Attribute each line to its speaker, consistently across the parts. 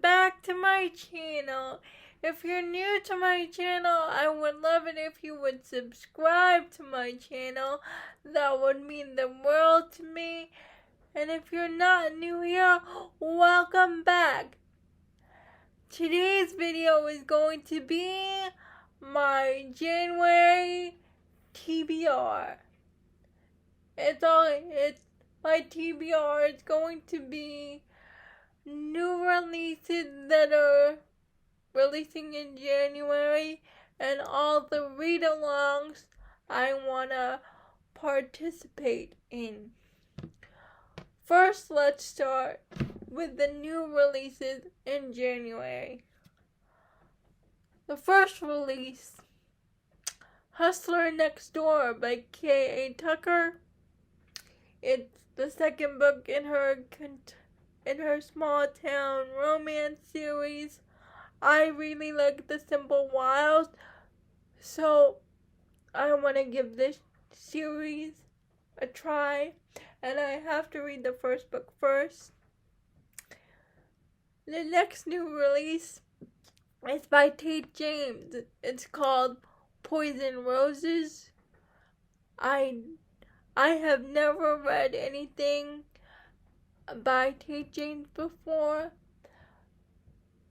Speaker 1: back to my channel. If you're new to my channel, I would love it if you would subscribe to my channel. That would mean the world to me. And if you're not new here, welcome back. Today's video is going to be my January TBR. My TBR is going to be new releases that are releasing in January and all the read-alongs I want to participate in. First, let's start with the new releases in January. The first release, Hustler Next Door by K.A. Tucker. It's the second book in her small town romance series. I really like The Simple Wilds, so I want to give this series a try, and I have to read the first book first. The next new release is by Tate James. It's called Poison Roses. I have never read anything by Tate James before,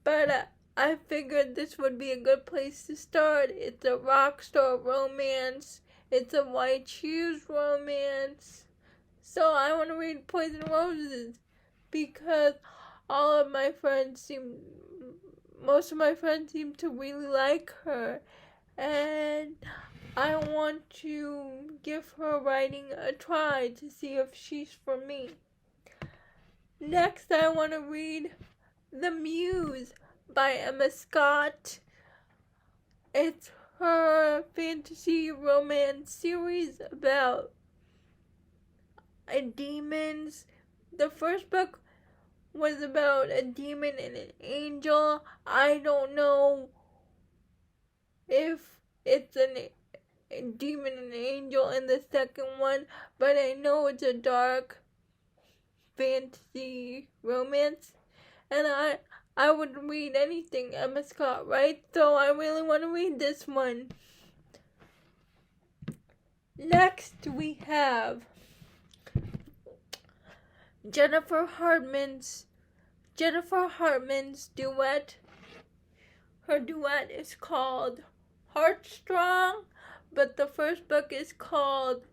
Speaker 1: but I figured this would be a good place to start. It's a rock star romance. It's a white shoes romance. So I want to read Poison Roses because most of my friends seem to really like her, and I want to give her writing a try to see if she's for me. Next, I want to read The Muse by Emma Scott. It's her fantasy romance series about demons. The first book was about a demon and an angel. I don't know if it's a demon and an angel in the second one, but I know it's a dark fantasy romance, and I would read anything Emma Scott writes, so I really want to read this one. Next we have Jennifer Hartman's duet. Her duet is called Heartstrong, but the first book is called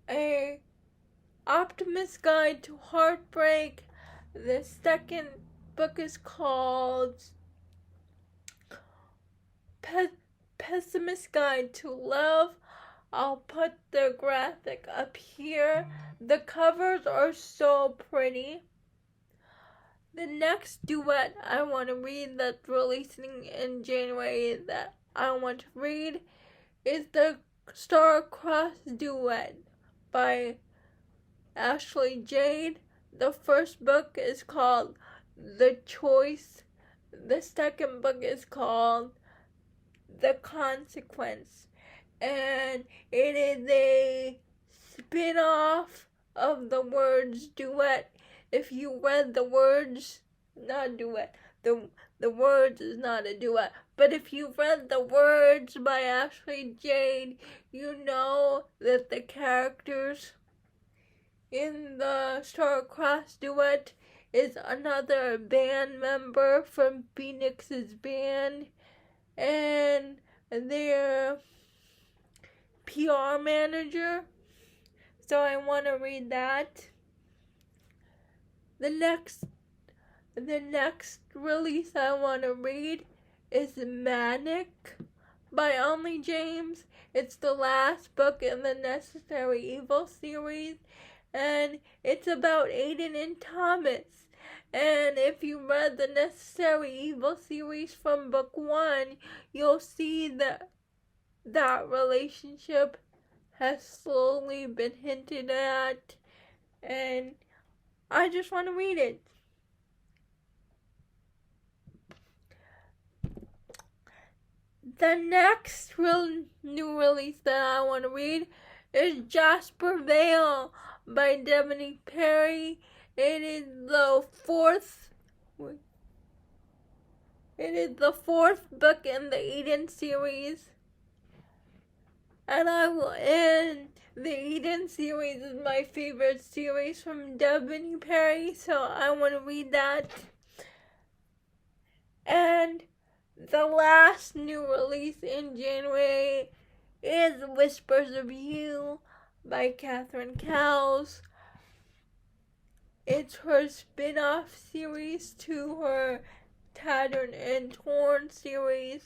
Speaker 1: A Optimist Guide to Heartbreak. The second book is called Pessimist Guide to Love. I'll put the graphic up here. The covers are so pretty. The next duet I want to read that's releasing in January that I want to read is the Star-Crossed Duet by Ashley Jade. The first book is called The Choice. The second book is called The Consequence. And it is a spin-off of the words duet. If you read the words, not duet, the words is not a duet, but if you read the words by Ashley Jade, you know that the characters in the Star-Crossed Duet is another band member from Phoenix's band, and their PR manager. So I want to read that. The next release I want to read is Manic by Only James. It's the last book in the Necessary Evil series, and it's about Aiden and Thomas. And if you read the Necessary Evil series from book 1, you'll see that relationship has slowly been hinted at, and I just want to read it. The next new release that I want to read is Jasper Vale by Devony Perry. It is the fourth book in the Eden series. And the Eden series is my favorite series from Devin Perry, so I want to read that. And the last new release in January is Whispers of You by Catherine Cowles. It's her spin-off series to her Tattered and Torn series.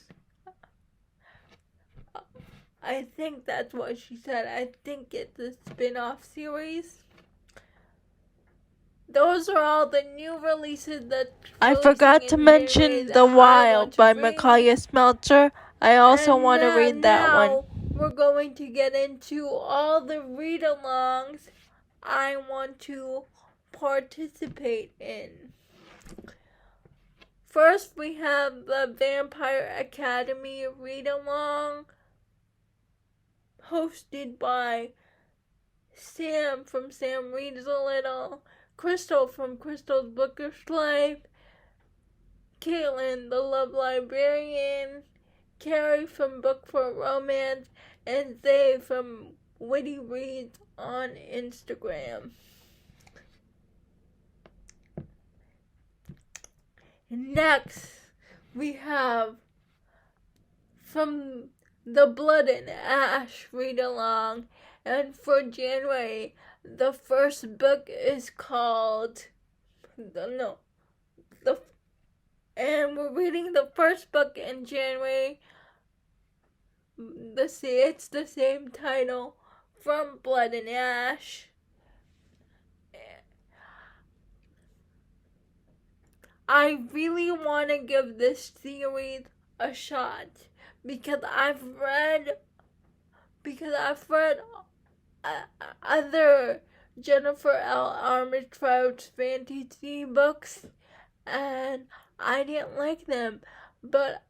Speaker 1: I think that's what she said. I think it's a spin-off series. Those are all the new releases that
Speaker 2: I forgot to mention The Wild by Micaiah Smeltzer. I also want to read that one.
Speaker 1: Now we're going to get into all the read-alongs I want to participate in. First, we have the Vampire Academy read-along, hosted by Sam from Sam Reads a Little, Crystal from Crystal's Bookish Life, Caitlin, the Love Librarian, Carrie from Book for Romance, and Zay from Witty Reads on Instagram. Next, we have from the Blood and Ash read-along, and for January, the first book is called, and we're reading the first book in January. It's the same title, From Blood and Ash. I really want to give this series a shot because I've read other Jennifer L. Armentrout's fantasy books, and I didn't like them, but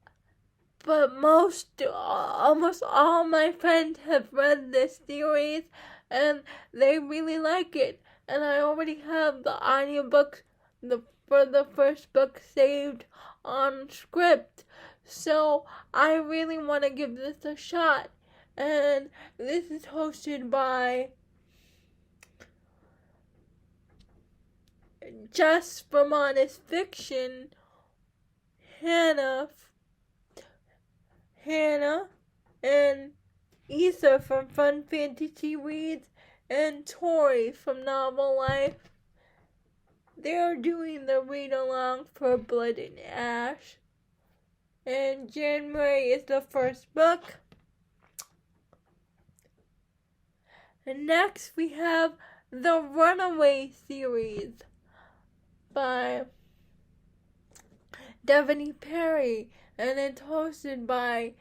Speaker 1: almost all my friends have read this series, and they really like it, and I already have the audiobook for the first book saved on Script, so I really want to give this a shot. And this is hosted by Jess from Honest Fiction, Hannah and Issa from Fun Fantasy Reads, and Tori from Novel Life. They're doing the read-along for Blood and Ash, and January is the first book. And next we have the Runaways series by Devin Perry, and it's hosted by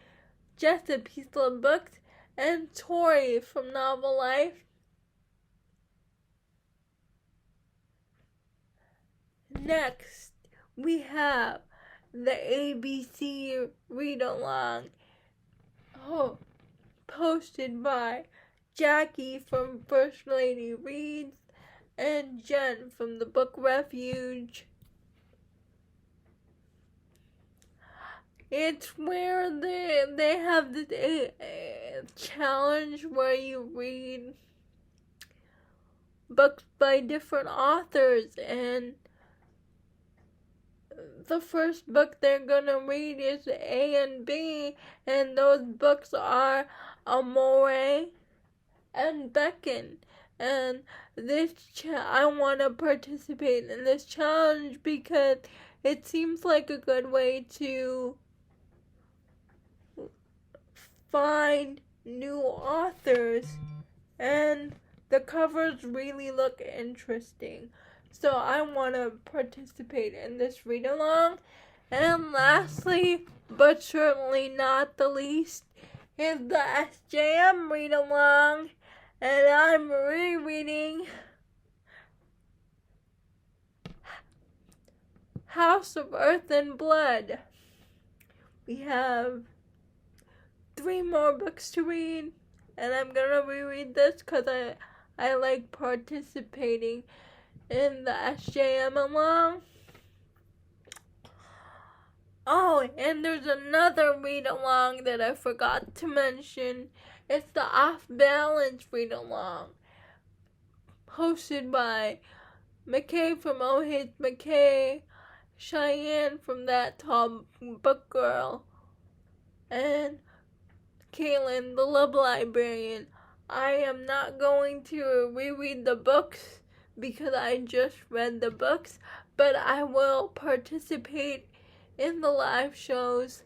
Speaker 1: Jessica Peaceful Books and Tori from Novel Life. Next, we have the ABC read-along, posted by Jackie from First Lady Reads and Jen from the Book Refuge. It's where they have this challenge where you read books by different authors, and the first book they're gonna read is A and B, and those books are Amor and Beckon. And I want to participate in this challenge because it seems like a good way to find new authors, and the covers really look interesting. So I want to participate in this read-along. And lastly, but certainly not the least, is the SJM read-along. And I'm rereading House of Earth and Blood. We have 3 more books to read, and I'm gonna reread this because I like participating in the SJM along. Oh, and there's another read-along that I forgot to mention. It's the Off Balance read-along, hosted by McKay from Oh Hates McKay, Cheyenne from That Tall Book Girl, and Caitlin, the Love Librarian. I am not going to reread the books because I just read the books, but I will participate in the live shows.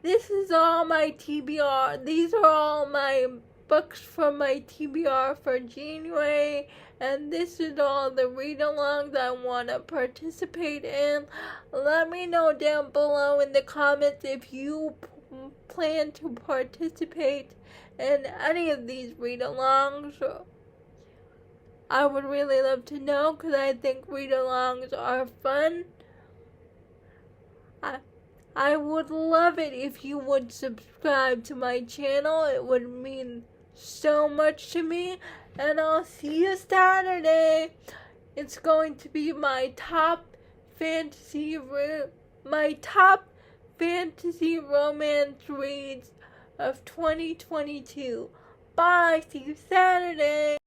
Speaker 1: This is all my TBR. These are all my books from my TBR for January, and this is all the read-alongs I want to participate in. Let me know down below in the comments if you plan to participate in any of these read-alongs. I would really love to know because I think read-alongs are fun. I would love it if you would subscribe to my channel. It would mean so much to me. And I'll see you Saturday. It's going to be my top fantasy romance reads of 2022. Bye. See you Saturday.